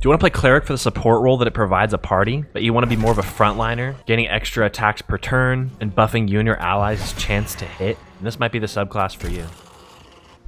Do you want to play Cleric for the support role that it provides a party, but you want to be more of a frontliner, gaining extra attacks per turn, and buffing you and your allies' chance to hit? And this might be the subclass for you.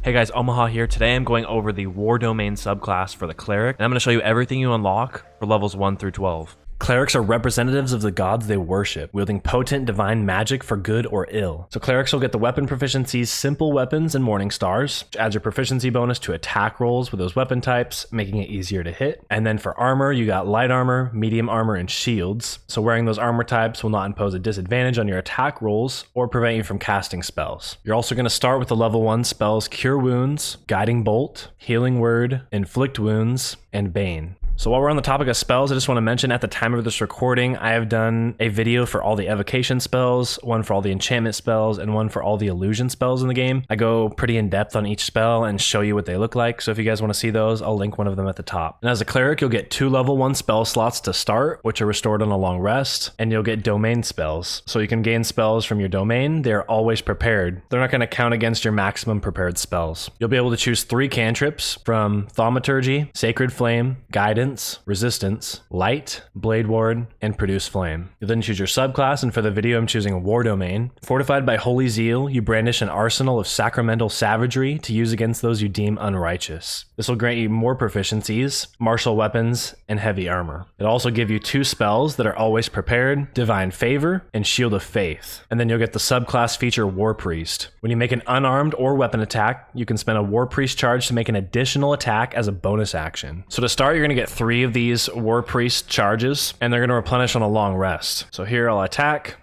Hey guys, Omaha here. Today I'm going over the War Domain subclass for the Cleric, and I'm going to show you everything you unlock for levels 1 through 12. Clerics are representatives of the gods they worship, wielding potent divine magic for good or ill. So clerics will get the weapon proficiencies Simple Weapons and Morning Stars, which adds your proficiency bonus to attack rolls with those weapon types, making it easier to hit. And then for armor, you got light armor, medium armor, and shields. So wearing those armor types will not impose a disadvantage on your attack rolls or prevent you from casting spells. You're also going to start with the level 1 spells Cure Wounds, Guiding Bolt, Healing Word, Inflict Wounds, and Bane. So while we're on the topic of spells, I just want to mention at the time of this recording, I have done a video for all the evocation spells, one for all the enchantment spells, and one for all the illusion spells in the game. I go pretty in depth on each spell and show you what they look like. So if you guys want to see those, I'll link one of them at the top. And as a cleric, you'll get 2 level 1 spell slots to start, which are restored on a long rest, and you'll get domain spells. So you can gain spells from your domain. They're always prepared. They're not going to count against your maximum prepared spells. You'll be able to choose 3 cantrips from Thaumaturgy, Sacred Flame, Guidance, Resistance, Light, Blade Ward, and Produce Flame. You'll then choose your subclass, and for the video I'm choosing War Domain. Fortified by Holy Zeal, you brandish an arsenal of sacramental savagery to use against those you deem unrighteous. This will grant you more proficiencies, martial weapons, and heavy armor. It'll also give you 2 spells that are always prepared, Divine Favor and Shield of Faith. And then you'll get the subclass feature War Priest. When you make an unarmed or weapon attack, you can spend a War Priest charge to make an additional attack as a bonus action. So to start, you're going to get 3 of these War Priest charges, and they're going to replenish on a long rest. So here I'll attack.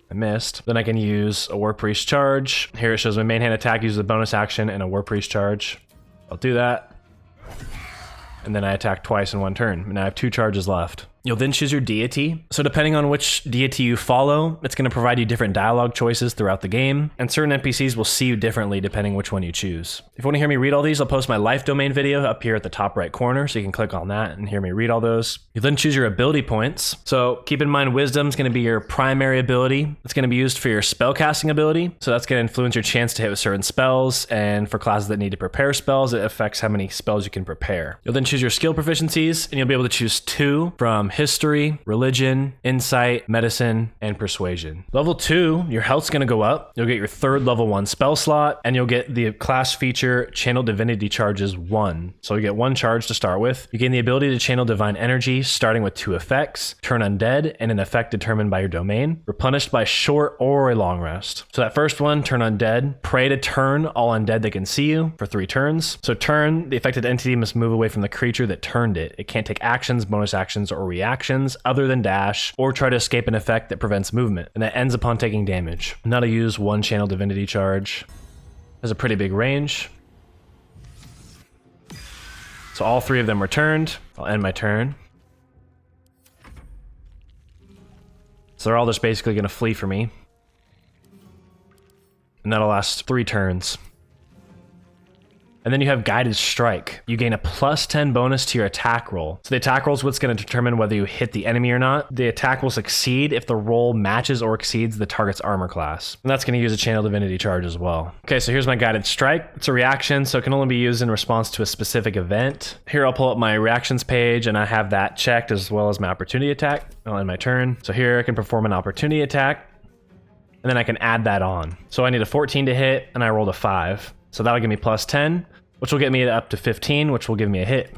I missed. Then I can use a War Priest charge. Here it shows my main hand attack uses a bonus action and a War Priest charge. I'll do that. And then I attack twice in 1 turn. And I have 2 charges left. You'll then choose your deity. So depending on which deity you follow, it's going to provide you different dialogue choices throughout the game, and certain NPCs will see you differently depending which one you choose. If you want to hear me read all these, I'll post my life domain video up here at the top right corner, so you can click on that and hear me read all those. You then choose your ability points. So keep in mind, Wisdom is going to be your primary ability. It's going to be used for your spellcasting ability, so that's going to influence your chance to hit with certain spells, and for classes that need to prepare spells, it affects how many spells you can prepare. You'll then choose your skill proficiencies, and you'll be able to choose 2 from History, Religion, Insight, Medicine, and Persuasion. Level 2, your health's going to go up. You'll get your 3rd level 1 spell slot, and you'll get the class feature Channel Divinity Charges 1. So you get 1 charge to start with. You gain the ability to channel divine energy, starting with 2 effects, Turn Undead, and an effect determined by your domain, replenished by short or a long rest. So that first one, Turn Undead, pray to turn all undead that can see you for 3 turns. So turn, the affected entity must move away from the creature that turned it. It can't take actions, bonus actions, or reactions other than dash, or try to escape an effect that prevents movement, and that ends upon taking damage. Now to use 1 Channel Divinity charge. Has a pretty big range. So all 3 of them returned. I'll end my turn. So they're all just basically going to flee for me. And that'll last 3 turns. And then you have Guided Strike. You gain a +10 bonus to your attack roll. So the attack roll is what's going to determine whether you hit the enemy or not. The attack will succeed if the roll matches or exceeds the target's armor class. And that's going to use a Channel Divinity charge as well. Okay, so here's my Guided Strike. It's a reaction, so it can only be used in response to a specific event. Here I'll pull up my reactions page, and I have that checked as well as my opportunity attack. I'll end my turn. So here I can perform an opportunity attack, and then I can add that on. So I need a 14 to hit, and I rolled a 5. So that'll give me +10, which will get me up to 15, which will give me a hit.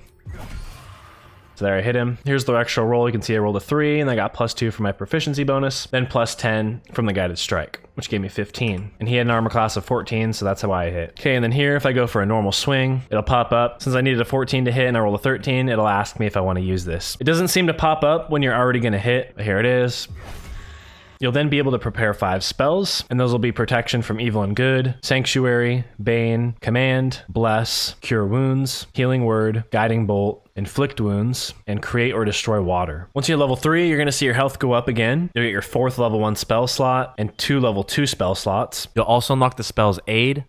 So there I hit him. Here's the extra roll. You can see I rolled a 3, and I got +2 for my proficiency bonus, then +10 from the Guided Strike, which gave me 15. And he had an armor class of 14, so that's how I hit. Okay, and then here, if I go for a normal swing, it'll pop up. Since I needed a 14 to hit and I rolled a 13, it'll ask me if I want to use this. It doesn't seem to pop up when you're already going to hit, but here it is. You'll then be able to prepare 5 spells, and those will be Protection from Evil and Good, Sanctuary, Bane, Command, Bless, Cure Wounds, Healing Word, Guiding Bolt, Inflict Wounds, and Create or Destroy Water. Once you hit level 3, you're going to see your health go up again. You'll get your 4th level 1 spell slot and 2 level 2 spell slots. You'll also unlock the spells Aid,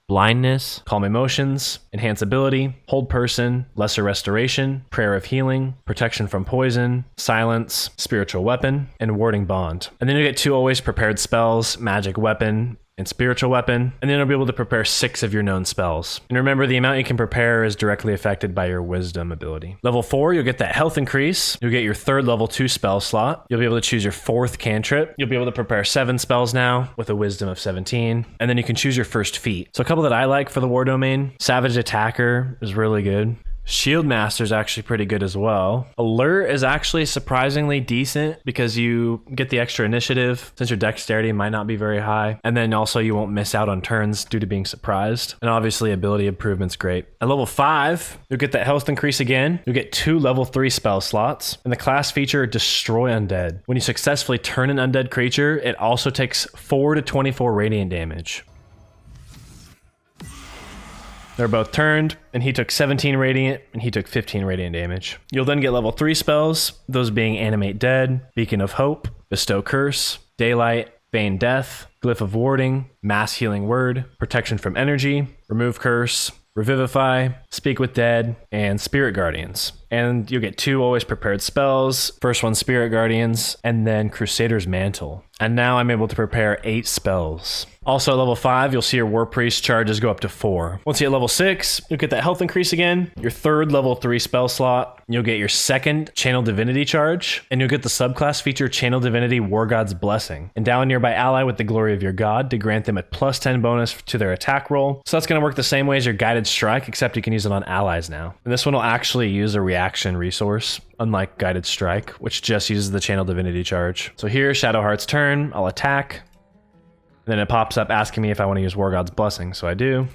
Blindness, Calm Emotions, Enhance Ability, Hold Person, Lesser Restoration, Prayer of Healing, Protection from Poison, Silence, Spiritual Weapon, and Warding Bond. And then you get 2 always prepared spells, Magic Weapon, and spiritual weapon, and then you'll be able to prepare 6 of your known spells. And remember, the amount you can prepare is directly affected by your wisdom ability. Level 4, you'll get that health increase. You'll get your 3rd level 2 spell slot. You'll be able to choose your 4th cantrip. You'll be able to prepare 7 spells now with a wisdom of 17. And then you can choose your first feat. So a couple that I like for the war domain, Savage Attacker is really good. Shield Master is actually pretty good as well. Alert is actually surprisingly decent because you get the extra initiative since your dexterity might not be very high. And then also you won't miss out on turns due to being surprised. And obviously ability improvement's great. At level 5, you'll get that health increase again. You'll get 2 level 3 spell slots. And the class feature Destroy Undead. When you successfully turn an undead creature, it also takes 4 to 24 radiant damage. They're both turned, and he took 17 radiant, and he took 15 radiant damage. You'll then get level 3 spells, those being Animate Dead, Beacon of Hope, Bestow Curse, Daylight, Feign Death, Glyph of Warding, Mass Healing Word, Protection from Energy, Remove Curse, Revivify, Speak with Dead, and Spirit Guardians. And you'll get 2 always prepared spells. First one, Spirit Guardians, and then Crusader's Mantle. And now I'm able to prepare 8 spells. Also at level 5, you'll see your War Priest charges go up to 4. Once you hit level 6, you'll get that health increase again, your 3rd level 3 spell slot, you'll get your 2nd Channel Divinity charge, and you'll get the subclass feature Channel Divinity War God's Blessing. Endow a nearby ally with the glory of your god to grant them a plus 10 bonus to their attack roll. So that's going to work the same way as your Guided Strike, except you can use it on allies now. And this one will actually use a reaction resource, unlike Guided Strike, which just uses the Channel Divinity charge. So here, Shadowheart's turn, I'll attack. And then it pops up asking me if I want to use War God's Blessing, so I do.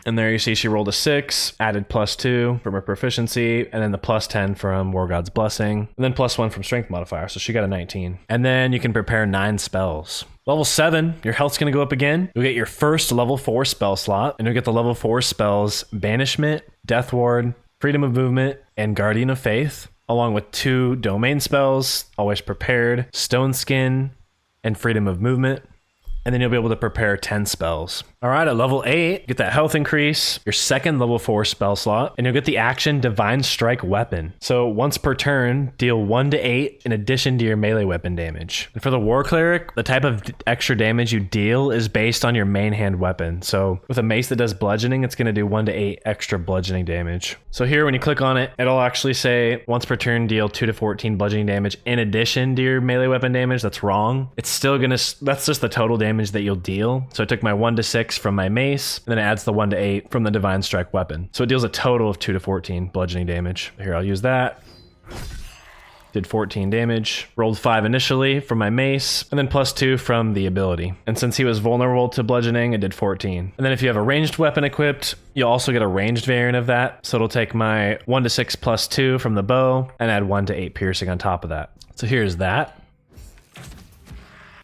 And there you see she rolled a 6, added +2 from her proficiency, and then the +10 from War God's Blessing, and then +1 from Strength modifier, so she got a 19. And then you can prepare 9 spells. Level 7, your health's going to go up again. You'll get your first level 4 spell slot, and you'll get the level 4 spells Banishment, Death Ward, Freedom of Movement, and Guardian of Faith, along with 2 domain spells, always prepared, Stone Skin, and Freedom of Movement. And then you'll be able to prepare 10 spells. All right, at level 8, get that health increase, your 2nd level 4 spell slot, and you'll get the action Divine Strike Weapon. So once per turn, deal 1 to 8 in addition to your melee weapon damage. And for the War Cleric, the type of extra damage you deal is based on your main hand weapon. So with a mace that does bludgeoning, it's going to do 1 to 8 extra bludgeoning damage. So here, when you click on it, it'll actually say once per turn, deal 2 to 14 bludgeoning damage in addition to your melee weapon damage. That's wrong. It's still going to, that's just the total damage that you'll deal. So I took my 1 to 6 from my mace, and then it adds the 1 to 8 from the Divine Strike weapon. So it deals a total of 2 to 14 bludgeoning damage. Here, I'll use that. Did 14 damage, rolled 5 initially from my mace, and then +2 from the ability. And since he was vulnerable to bludgeoning, it did 14. And then if you have a ranged weapon equipped, you'll also get a ranged variant of that. So it'll take my 1 to 6 +2 from the bow, and add 1 to 8 piercing on top of that. So here's that.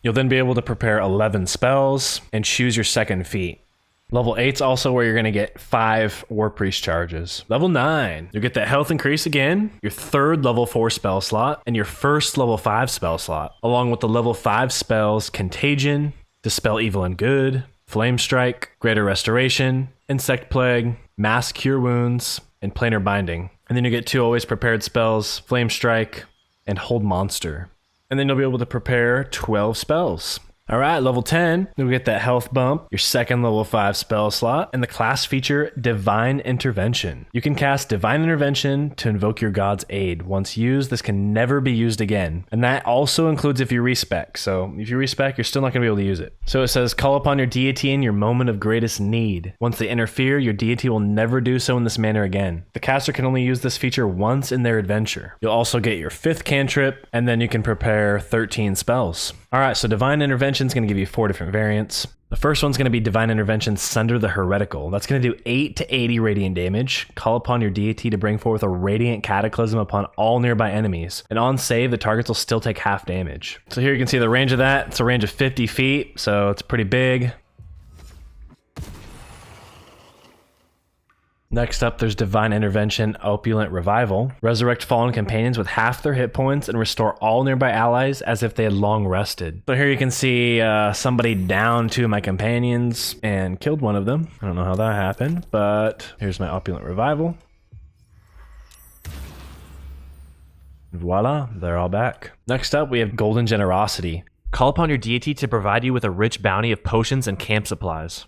You'll then be able to prepare 11 spells and choose your 2nd feat. Level 8's also where you're going to get 5 War Priest charges. Level 9, you'll get that health increase again, your 3rd level 4 spell slot, and your 1st level 5 spell slot, along with the level 5 spells Contagion, Dispel Evil and Good, Flame Strike, Greater Restoration, Insect Plague, Mass Cure Wounds, and Planar Binding. And then you get 2 always prepared spells, Flame Strike, and Hold Monster. And then you'll be able to prepare 12 spells. All right, level 10, you'll get that health bump, your 2nd level 5 spell slot, and the class feature Divine Intervention. You can cast Divine Intervention to invoke your god's aid. Once used, this can never be used again. And that also includes if you respec. So if you respec, you're still not going to be able to use it. So it says, call upon your deity in your moment of greatest need. Once they interfere, your deity will never do so in this manner again. The caster can only use this feature once in their adventure. You'll also get your 5th cantrip, and then you can prepare 13 spells. All right, so Divine Intervention is going to give you 4 different variants. The first one's going to be Divine Intervention Sunder the Heretical. That's going to do 8 to 80 radiant damage. Call upon your deity to bring forth a radiant cataclysm upon all nearby enemies. And on save, the targets will still take half damage. So here you can see the range of that. It's a range of 50 feet, so it's pretty big. Next up, there's Divine Intervention, Opulent Revival. Resurrect fallen companions with half their hit points and restore all nearby allies as if they had long rested. So here you can see somebody down 2 of my companions and killed one of them. I don't know how that happened, but here's my Opulent Revival. Voila, they're all back. Next up, we have Golden Generosity. Call upon your deity to provide you with a rich bounty of potions and camp supplies.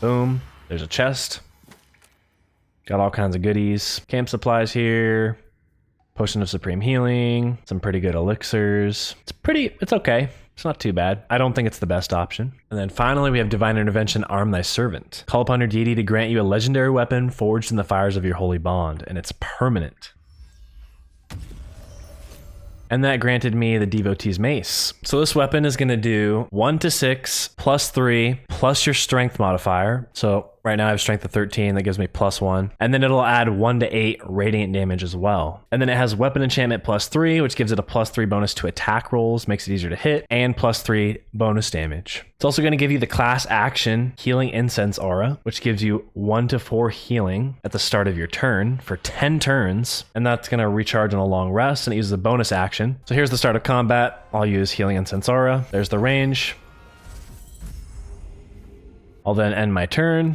Boom. There's a chest. Got all kinds of goodies. Camp supplies here. Potion of Supreme Healing. Some pretty good elixirs. It's okay. It's not too bad. I don't think it's the best option. And then finally, we have Divine Intervention, Arm Thy Servant. Call upon your deity to grant you a legendary weapon forged in the fires of your holy bond, and it's permanent. And that granted me the Devotee's Mace. So this weapon is going to do 1 to 6, plus 3, plus your strength modifier. So right now I have strength of 13, that gives me +1. And then it'll add 1 to 8 radiant damage as well. And then it has weapon enchantment +3, which gives it a +3 bonus to attack rolls, makes it easier to hit, and +3 bonus damage. It's also going to give you the class action Healing Incense Aura, which gives you 1 to 4 healing at the start of your turn for 10 turns. And that's going to recharge on a long rest, and it uses a bonus action. So here's the start of combat. I'll use Healing Incense Aura. There's the range. I'll then end my turn.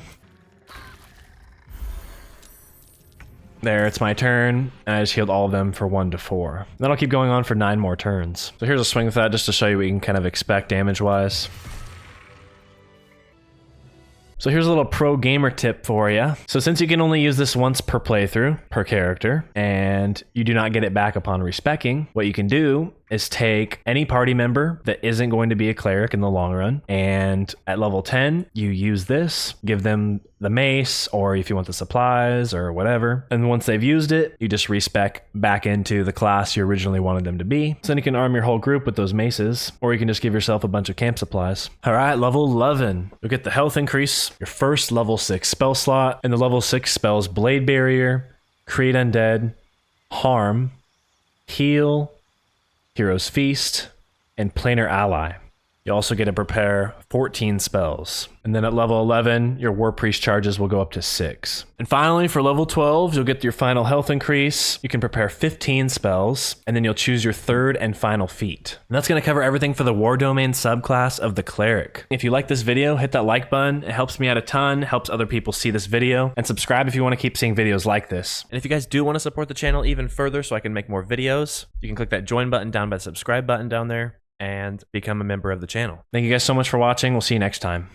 There, it's my turn, and I just healed all of them for 1 to 4. Then I'll keep going on for 9 more turns. So here's a swing with that just to show you what you can kind of expect damage-wise. So here's a little pro gamer tip for you. So since you can only use this once per playthrough, per character, and you do not get it back upon respecking, what you can do is take any party member that isn't going to be a cleric in the long run, and at level 10, you use this, give them the mace, or if you want the supplies or whatever. And once they've used it, you just respec back into the class you originally wanted them to be. So then you can arm your whole group with those maces, or you can just give yourself a bunch of camp supplies. All right, level 11. You'll get the health increase, your first level 6 spell slot, and the level 6 spells Blade Barrier, Create Undead, Harm, Heal, Hero's Feast, and Planar Ally. You also get to prepare 14 spells. And then at level 11, your War Priest charges will go up to 6. And finally, for level 12, you'll get your final health increase. You can prepare 15 spells, and then you'll choose your third and final feat. And that's going to cover everything for the War Domain subclass of the Cleric. If you like this video, hit that like button. It helps me out a ton, helps other people see this video, and subscribe if you want to keep seeing videos like this. And if you guys do want to support the channel even further so I can make more videos, you can click that join button down by the subscribe button down there and become a member of the channel. Thank you guys so much for watching. We'll see you next time.